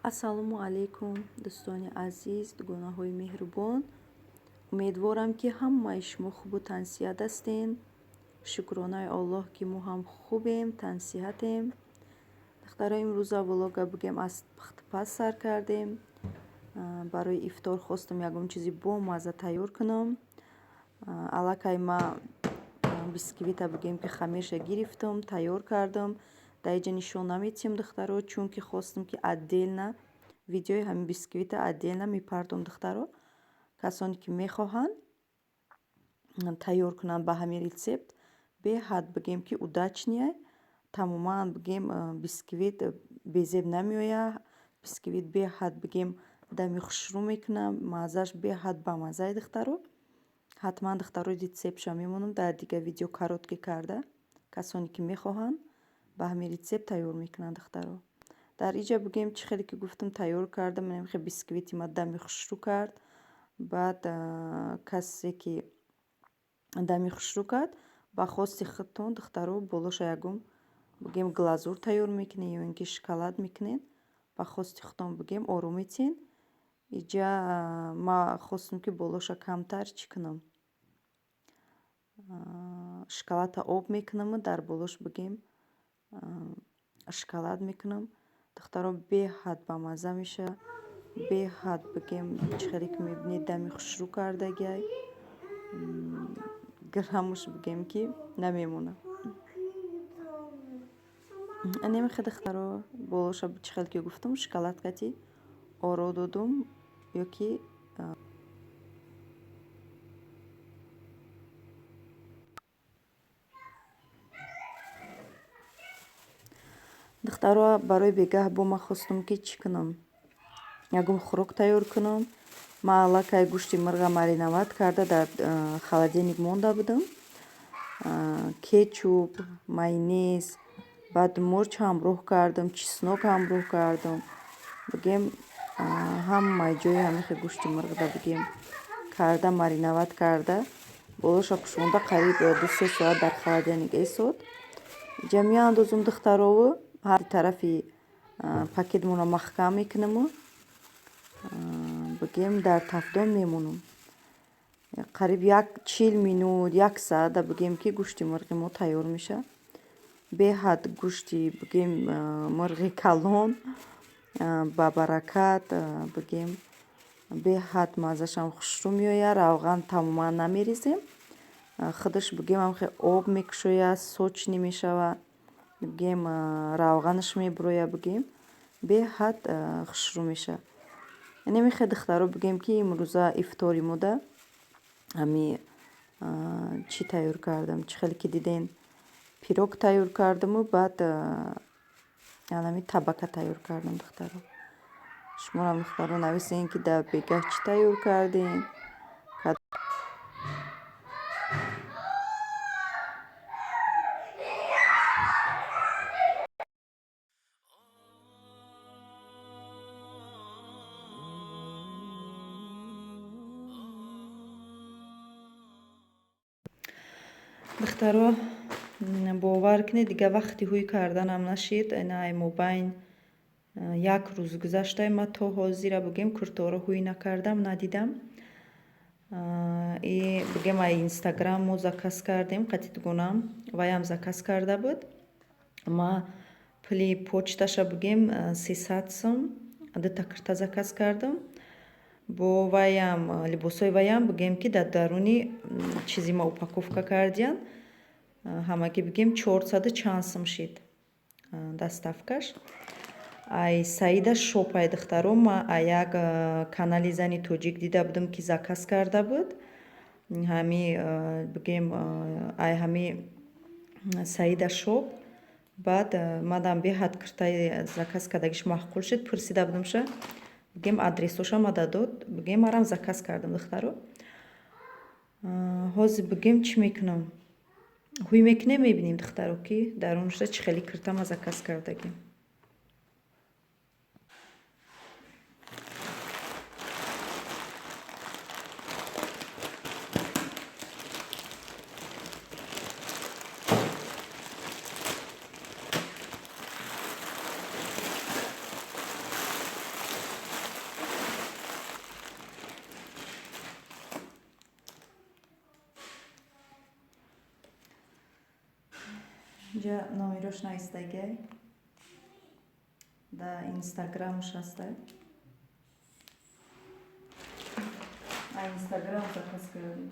ассалому алайкум дӯстони азиз, дугонаҳои меҳрубон. Умедворам ки ҳамаи шумо хубу тансиҳат ҳастен. шукронаи Аллоҳ ки мо ҳам хубем, тансиҳатем. духтаро имрӯза влога бигем аз пахтупаз сар кардем. барои ифтор хостам ягон чизи бомазза тайёр кунам. аллакай ма бисквита бигем ки хамеша гирифтам, тайёр кардам. дар инҷа нишон наметиҳам духтаро, чунки хостам ки отдельно видеои ҳамин бисквита отдельно мепардом духтаро. касоне ки мехоҳанд тайёр кунанд ба ҳамин рецепт, беҳад бигем ки удачнее, тамоман бигем бисквит безеб намеояд. бисквит беҳад бигем дами хушрӯ мекунад, маззаш беҳад бамаззаи духтаро. ҳатман духтаро рецептша мемонам дар дигар видео коротки карда. касоне ки мехоҳанд ба ҳамин рецепт тайёр мекунанд духтаро. дар инҷа бигем чӣ хеле ки гуфтам тайёр кардам. хеле бисквити ма дами хушрӯ кард. баъд касе ки дами хушрӯ кард, ба хости худтон духтаро болоша ягон бигем глазур тайёр мекунед ё ин ки шоколад мекунед. ба хости худтон бигем ором метиҳед. инҷа ма хостам ки болоша камтар чӣ кунам, шоколадта об мекунам, дар болош бигем шоколад мекунам. духтаро беҳад бамазза мешавад. беҳад бигем чӣ хеле ки мебинед дами хушрӯ кардагиай. граммаш бигем ки намемонад. намехе духтаро болоша чӣ хеле ки гуфтам шоколадкати оро додум ё ки духтаро барои бегаҳ бо ма хостам ки чӣ кунам, ягон хӯрок тайёр кунам. ма аллакай гӯшти марға мариновад карда дар холодильник монда будам. кетчуп, майонез, баъд мурч ҳамроҳ кардам, чеснок ҳамроҳ кардам. бигем ҳамаи ҷои ҳамихе гӯшти марғда бигем карда мариновад карда болоша пӯшонда қариб 2-3 соат дар холодильник эстод. инҷа меандозам духтарову ҳар тарафи пакетмонро маҳкам мекунаму бигем дар тафдон мемонам. қариб 40 минут 1 саата бигем ки гӯшти марғи мо тайёр мешавад. беҳад гӯшти бигем марғи калон ба баракат бигем беҳад маззашам хушрӯ меояд. равған тамоман намерезем. худаш бигем ҳамхе об мекушояд, сочни мешавад. бигем равғанаш мебурояд. бигем беҳад хушрӯ мешавад. намехе духтаро бигем ки имрӯза ифтори мода ҳами чӣ тайёр кардам. чӣ хеле ки диден пирог тайёр кардаму баъд ҳами табака тайёр кардам духтаро. шумоам духтаро нависен ки дар бегаҳ чӣ тайёр кардем. духтаро бовар кунед дигар вақти ҳуй карданам нашид. ай мобайн 1 рӯз гузашта ма то ҳозира бигем курторо ҳуй накардам, надидам. бигем ай инстаграм мо заказ кардем. қатидгонам ваям заказ карда буд. ма пули почташа бигем 300 сум дута курта заказ кардам. бо ваям либосои ваям бигем ки дар даруни чизи ма упаковка кардиян. ҳамагӣ бигем 400 чанд сум шид доставкаш. ай саида шоп ай духтаро ма як канали зани тоҷик дида будам ки заказ карда буд. ҳами бигем ай ҳами саида шоп. баъд мадам беҳад куртаи заказ кардагиш маъқул шуд. пурсида будамша бигем адресошама дадод, бигем марам заказ кардам духтаро. ҳозир бигем чӣ мекунам? ҳуй мекунем, мебинем духтаро ки дар онҷа чӣ хеле киртама заказ кардагим. инҷа номерош нависдагай, да инстаграмш ҳастай. Инстаграм заказ кардем.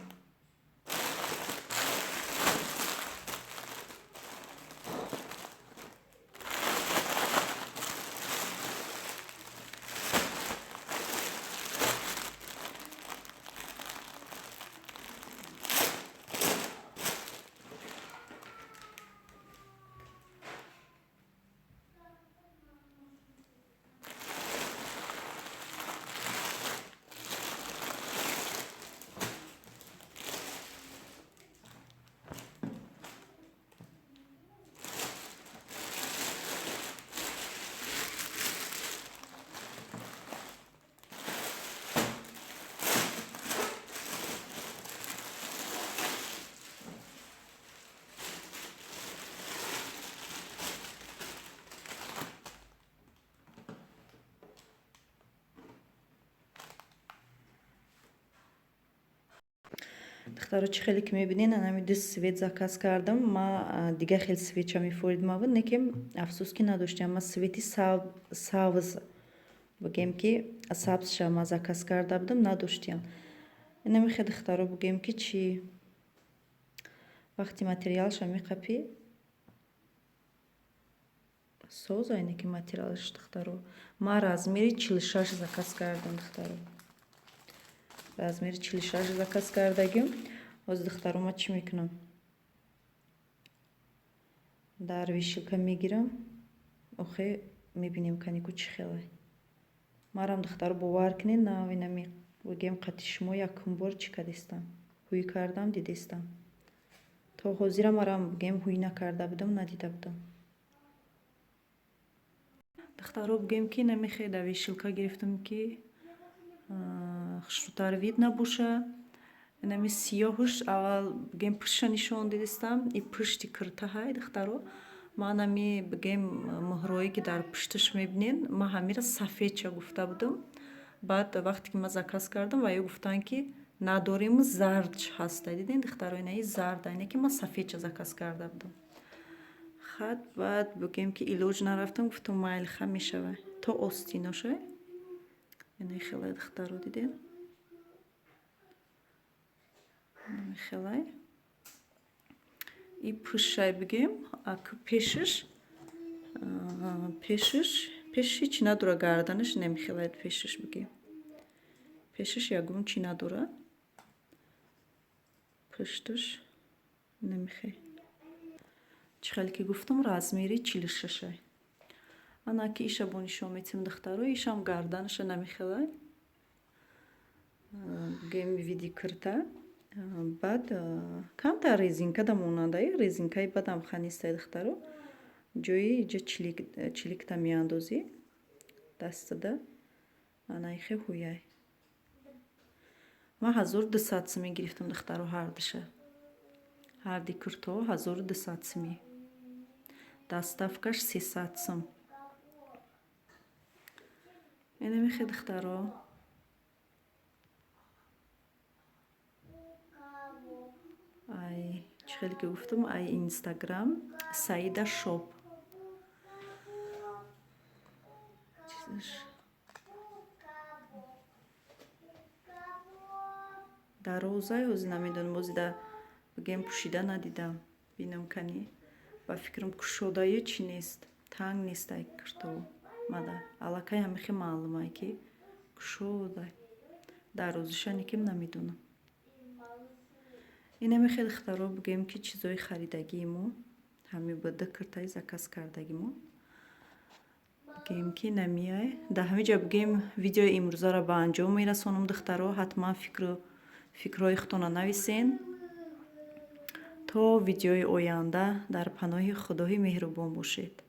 духтаро чӣ хеле ки мебинен, анами 2 свет заказ кардам. Ма дига хел светча мефуридмавад, некем афсӯс ки надоштиам. Ма свети савз бигем ки сабзша ма заказ карда будам, надоштиям. Инами хе духтаро бигем ки чӣ вақти материалша меқапӣ соз айне ки материалш духтаро. Ма размери 46 заказ кардам духтаро. размери 46 заказ кардагим. ҳозир духтаро ма чӣ мекунам? дар вешилка мегирам. охе мебинем канику чӣ хелай. Марам духтаро бовар кунед, навинами бигем қати шумо якум бор чӣ кадистам? ҳуй кардам, дидистам. То ҳозира марам бигем ҳуй накарда будам, надида будам. духтаро бигем ки намехе дар вешилка гирифтам ки хушрӯтар вид набоша. Инами сиёҳуш аввал бигем пуштша нишон дидистам. И пушти кирта ҳай духтаро. Ма нами бигем муҳрое ки дар пушташ мебинен, ма ҳамира сафедча гуфта будам. Баъд вақте ки ма заказ кардам, ваё гуфтанд ки надориму зардч ҳаста. Дидин духтаро, инаи зард айне ки ма сафедча заказ карда будам. хат баъд бигем ки илоҷ нарафтам, гуфтам майли ха мешава. То остиношай. Инаи хелай духтаро диден. Хелай. И пушай бигем, ак пешиш ҳич надора, гарданаш немехелает пешиш бигем. Пешиш ягон чи надора. Пушташ немехе. Чӣ хеле ки гуфтам, размери 46. Ана ки иша бо нишон метим духтаро, ишам гарданаша намехелай. Бигем види кирта. баъд камтар резинка да монандаи резинкаи бадам ханистай духтаро. ҷои иҷа чиликта меандозӣ дастада. Анаихе ҳуяй. Ма 1200 сими гирифтам духтаро ҳардиша. ҳарди куртоҳо 1200 сими. Доставкаш 300 сим. Инамихе духтаро. ай чӣ хеле ки гуфтам, ай инстаграм Саида шоп. дарозай ҳозир намедонам, бози да бигем пӯшида надидам. Бинам кани ба фикрам кушодае чӣ нест, танг нест ай киртово. Мада аллакай ҳамихе маълумай ки кушодай. Дарозиша никем намедонам. Инамехе духтаро бигем ки чизои харидагии мо ҳами буда киртаи заказ кардагимо. بگیم که نمیای. در همه جا بگیم ویدیو امروزه را به انجام میرسانم دخترها. حتما فکرهای خودتان نویسین تا ویدیوی آینده در پناه خدای مهربان باشید.